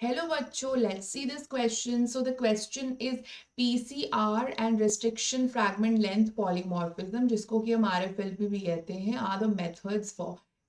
Hello बच्चों, let's see this question. So the question is PCR and restriction fragment length polymorphism, जिसको कि हम RFLP भी कहते हैं, are the methods for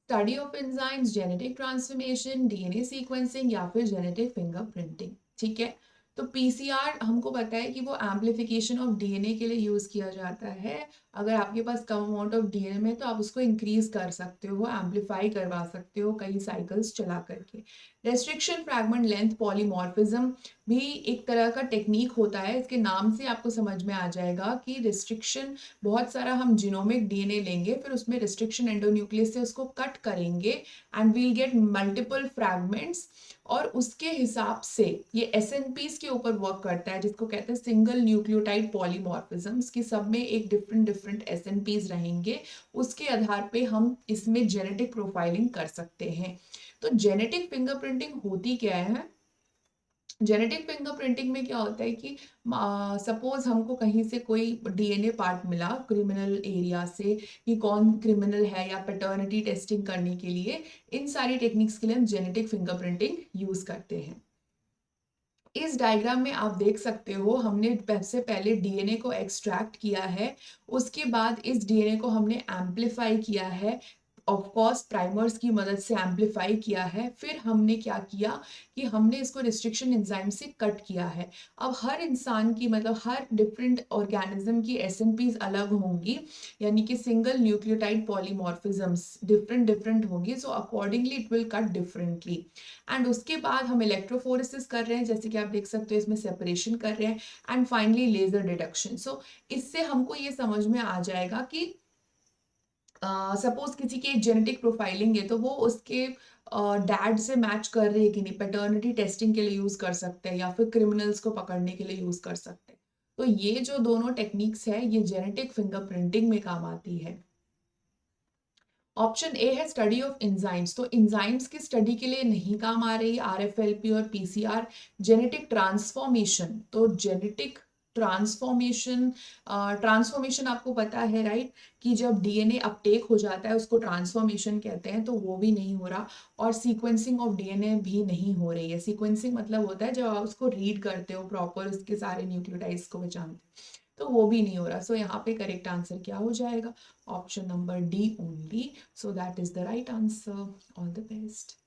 study of enzymes, genetic transformation, DNA sequencing या फिर genetic fingerprinting. ठीक है, तो PCR हमको पता है कि वो एम्प्लीफिकेशन ऑफ डीएनए के लिए यूज किया जाता है. अगर आपके पास कम अमाउंट ऑफ डीएनए में तो आप उसको इंक्रीज कर सकते हो, एम्पलीफाई करवा सकते हो कई साइकिल्स चला करके. रेस्ट्रिक्शन फ्रैगमेंट लेंथ पॉलीमॉर्फिज्म भी एक तरह का टेक्निक होता है. इसके नाम से आपको समझ में आ जाएगा कि रिस्ट्रिक्शन, बहुत सारा हम जीनोमिक डीएनए लेंगे, फिर उसमें रिस्ट्रिक्शन एंडोन्यूक्लियस से उसको कट करेंगे and we'll get multiple fragments, और उसके हिसाब से ये एसएनपीज के ऊपर वर्क करता है, जिसको कहते हैं सिंगल न्यूक्लियोटाइड पॉलीमॉर्फिज्म्स, की सब में एक डिफरेंट डिफरेंट एसएनपीज रहेंगे. उसके आधार पे हम इसमें जेनेटिक प्रोफाइलिंग कर सकते हैं. तो जेनेटिक फिंगरप्रिंटिंग होती क्या है? जेनेटिक फिंगरप्रिंटिंग में क्या होता है कि सपोज हमको कहीं से कोई डीएनए पार्ट मिला क्रिमिनल एरिया से, कि कौन क्रिमिनल है, या पैटर्निटी टेस्टिंग करने के लिए इन सारी टेक्निक्स के लिए हम जेनेटिक फिंगरप्रिंटिंग यूज करते हैं. इस डायग्राम में आप देख सकते हो, हमने सबसे पहले डीएनए को एक्सट्रैक्ट किया है, उसके बाद इस डीएनए को हमने एम्पलीफाई किया है, ऑफ कोर्स प्राइमर्स की मदद से एम्पलीफाई किया है. फिर हमने क्या किया कि हमने इसको रिस्ट्रिक्शन एंजाइम से कट किया है. अब हर इंसान की, मतलब हर डिफरेंट ऑर्गेनिज्म की एसएनपीज अलग होंगी, यानी कि सिंगल न्यूक्लियोटाइड पॉलीमॉर्फिज्म्स डिफरेंट डिफरेंट होंगी, so accordingly it will cut differently. And उसके बाद हम इलेक्ट्रोफोरेसिस कर रहे हैं, जैसे कि आप देख सकते हो इसमें सेपरेशन कर रहे हैं, एंड फाइनली लेजर डिडक्शन. सो इससे हमको ये समझ में आ जाएगा कि सपोज किसी की जेनेटिक प्रोफाइलिंग है तो वो उसके डैड से मैच कर रही है कि नहीं, पैटर्निटी टेस्टिंग के लिए यूज कर सकते हैं या फिर क्रिमिनल्स को पकड़ने के लिए यूज कर सकते हैं. तो ये जो दोनों टेक्निक्स है ये जेनेटिक फिंगरप्रिंटिंग में काम आती है. ऑप्शन ए है स्टडी ऑफ एंजाइम्स. तो एंजाइम्स की स्टडी के लिए नहीं काम आ रही आरएफएलपी और पीसीआर. जेनेटिक ट्रांसफॉर्मेशन, तो जेनेटिक ट्रांसफॉर्मेशन, ट्रांसफॉर्मेशन आपको पता है राइट, कि जब डीएनए अपटेक हो जाता है उसको ट्रांसफॉर्मेशन कहते हैं, तो वो भी नहीं हो रहा. और सीक्वेंसिंग ऑफ डीएनए भी नहीं हो रही है. सीक्वेंसिंग मतलब होता है जब आप उसको रीड करते हो प्रॉपर, उसके सारे न्यूक्लियोटाइड्स को पहचानते हो, तो वो भी नहीं हो रहा. सो यहाँ पे करेक्ट आंसर क्या हो जाएगा? Option number D only. So that is the right answer. All the best.